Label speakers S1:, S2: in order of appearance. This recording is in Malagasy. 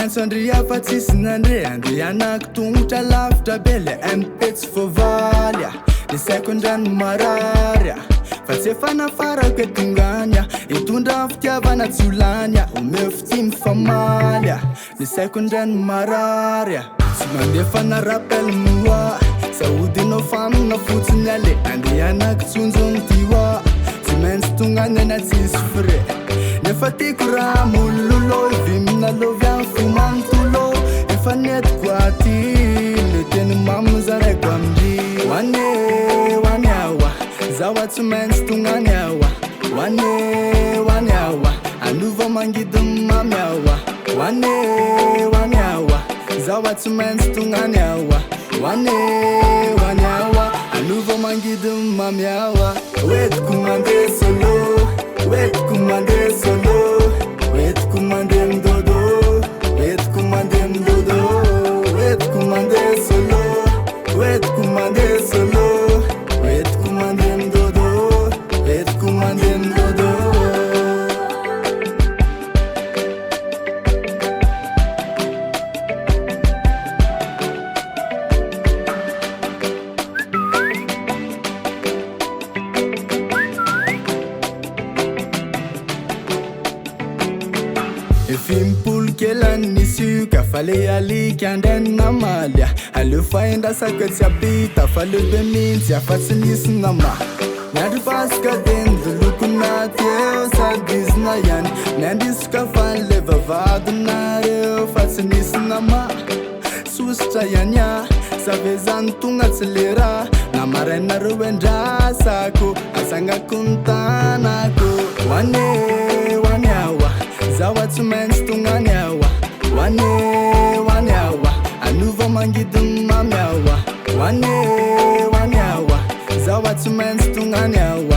S1: Andrea fa tsisy nandre andeha anaky lavitra be le MP tsy voavaly le saiko andrano marary fa tsy efa nafarako etongany hitondra fitiavana tsy olany omeo tsy mifamaly le saiko andrano marary tsy mandefa na rappel moa saodinao famina fotsiny ale andeha anaky tsonjony tioa tsy maintsy tongany ana tsisy frais nefa tiako raha mololo vimina lovy any fomanontolo efa netiko aty le teny maminy zaraiko amindry hoane awa zaho tsy maintsy tongany awa hoane awa anova mangidy mamy awa hoane awa zaho tsy maintsy tongany awa hoane awa anova mangidy mamy awa oetiko mandeha solo oetiko mandeha solo oetiko mandeha midodo oetiko mandeha midodo oetiko mandeha solo oetiko mandeha solo oetiko mandeha midodo oetiko mandeha midodo Fimpolo kelany nisuka fale alika andrana malya aleo fahendrasako tsy abita fa lehibe mintsy afa tsy nisy nama miandro pasika teny dolokona teo sady izina ihany miandrisoka fa nle vavadinareo fa tsy nisy nama sositra ihany save zany tonga tsy lera namarainareo endrasako asagnako ny tanako hoane awa zaho tsy maintsy tongany awa hoane awa anova mangidy mamy awa hoane awa zaho tsy maintsy tongany awa